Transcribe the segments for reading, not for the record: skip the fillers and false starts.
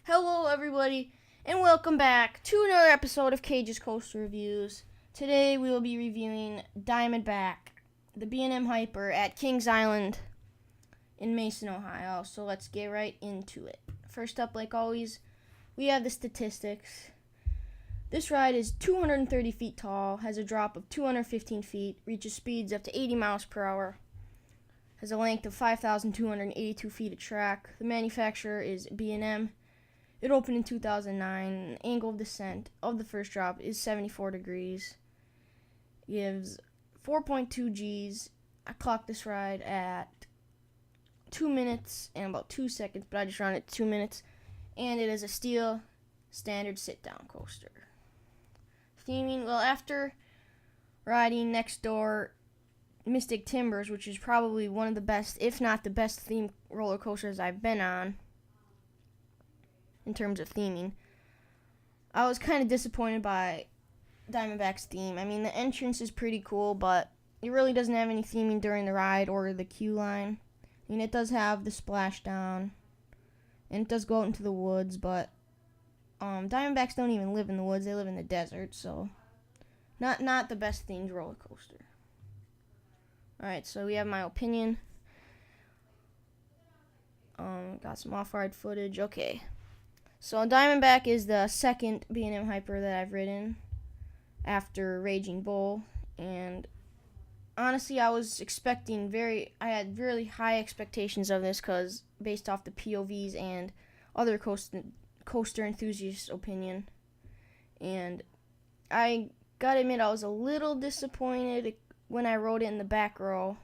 Hello, everybody, and welcome back to another episode of Cage's Coaster Reviews. Today, we will be reviewing Diamondback, the B&M Hyper at Kings Island in Mason, Ohio. So let's get right into it. First up, like always, we have the statistics. This ride is 230 feet tall, has a drop of 215 feet, reaches speeds up to 80 miles per hour, has a length of 5,282 feet of track. The manufacturer is B&M. It opened in 2009. Angle of descent of the first drop is 74 degrees. Gives 4.2 Gs. I clocked this ride at 2 minutes and about 2 seconds, but I just ran it 2 minutes. And it is a steel standard sit-down coaster. Theming, well, after riding next door Mystic Timbers, which is probably one of the best, if not the best themed roller coasters I've been on, in terms of theming, I was kind of disappointed by Diamondback's theme. I mean, the entrance is pretty cool, but it really doesn't have any theming during the ride or the queue line. I mean, it does have the splashdown, and it does go out into the woods, but Diamondbacks don't even live in the woods. They live in the desert, so not the best themed roller coaster. Alright, so we have my opinion. Got some off-ride footage. Okay. So Diamondback is the second B&M Hyper that I've ridden after Raging Bull, and honestly, I had really high expectations of this because based off the POVs and other coaster enthusiasts' opinion, and I gotta admit I was a little disappointed when I rode it in the back row,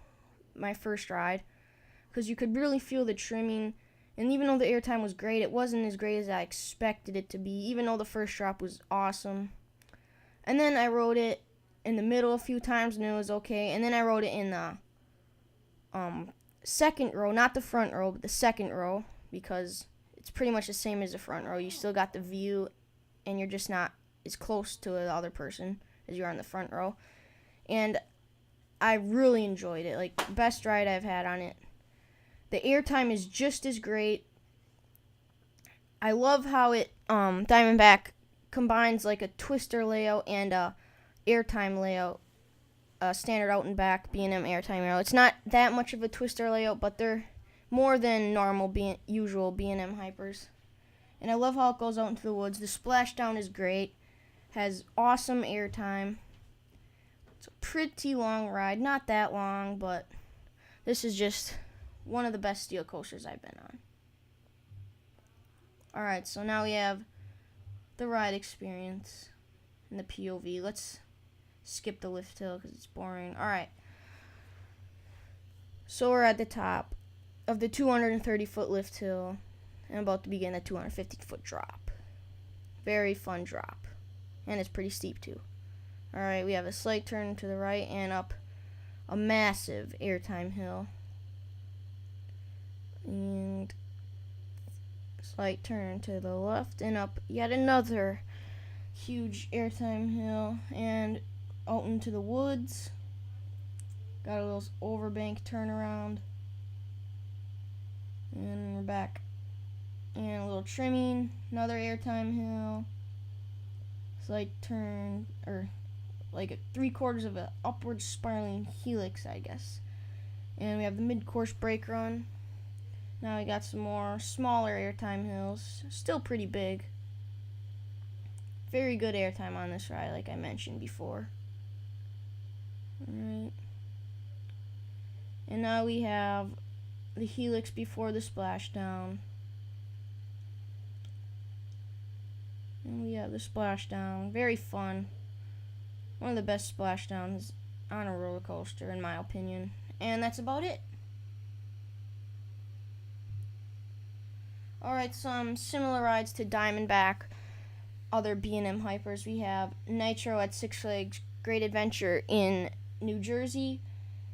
my first ride, because you could really feel the trimming. And even though the airtime was great, it wasn't as great as I expected it to be, even though the first drop was awesome. And then I rode it in the middle a few times, and it was okay. And then I rode it in the second row, not the front row, but the second row, because it's pretty much the same as the front row. You still got the view, and you're just not as close to the other person as you are in the front row. And I really enjoyed it. Like, best ride I've had on it. The airtime is just as great. I love how it Diamondback combines like a twister layout and a airtime layout, standard out and back B&M airtime layout. It's not that much of a twister layout, but they're more than usual B&M hypers. And I love how it goes out into the woods. The splashdown is great. Has awesome airtime. It's a pretty long ride. Not that long, but this is just one of the best steel coasters I've been on. Alright, so now we have the ride experience and the POV. Let's skip the lift hill because it's boring. Alright. So we're at the top of the 230-foot lift hill and about to begin a 250-foot drop. Very fun drop. And it's pretty steep too. Alright, we have a slight turn to the right and up a massive airtime hill. And slight turn to the left and up yet another huge airtime hill and out into the woods. Got a little overbank turnaround. And we're back. And a little trimming, another airtime hill. Slight turn, or like a 3/4 of an upward spiraling helix, I guess. And we have the mid-course brake run. Now we got some more smaller airtime hills. Still pretty big. Very good airtime on this ride, like I mentioned before. Alright. And now we have the helix before the splashdown. And we have the splashdown. Very fun. One of the best splashdowns on a roller coaster, in my opinion. And that's about it. Alright, some similar rides to Diamondback, other B&M hypers. We have Nitro at Six Flags Great Adventure in New Jersey.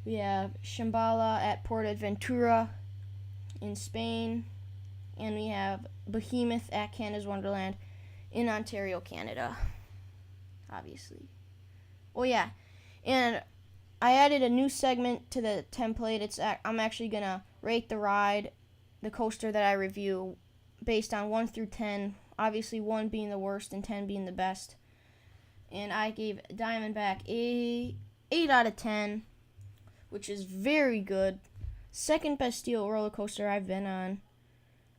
We have Shambhala at PortAventura in Spain. And we have Behemoth at Canada's Wonderland in Ontario, Canada. Obviously. Oh yeah, and I added a new segment to the template. I'm actually gonna rate the ride, the coaster that I review based on 1 through 10, obviously 1 being the worst and 10 being the best. And I gave Diamondback a 8 out of 10, which is very good. Second best steel roller coaster I've been on.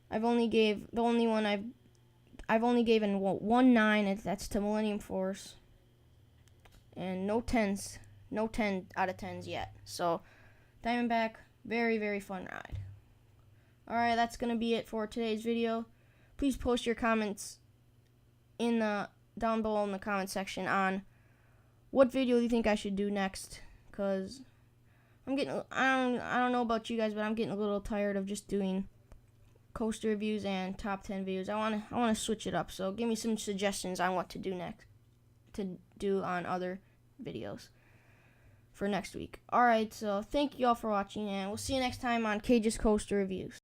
I've only given 1 9. That's to Millennium Force, and no 10 out of 10s yet. So Diamondback, very, very fun ride. Alright, that's gonna be it for today's video. Please post your comments down below in the comment section on what video you think I should do next, cause I don't know about you guys, but I'm getting a little tired of just doing coaster reviews and top 10 videos. I wanna switch it up. So give me some suggestions on what to do next, to do on other videos for next week. Alright, so thank you all for watching, and we'll see you next time on Cage's Coaster Reviews.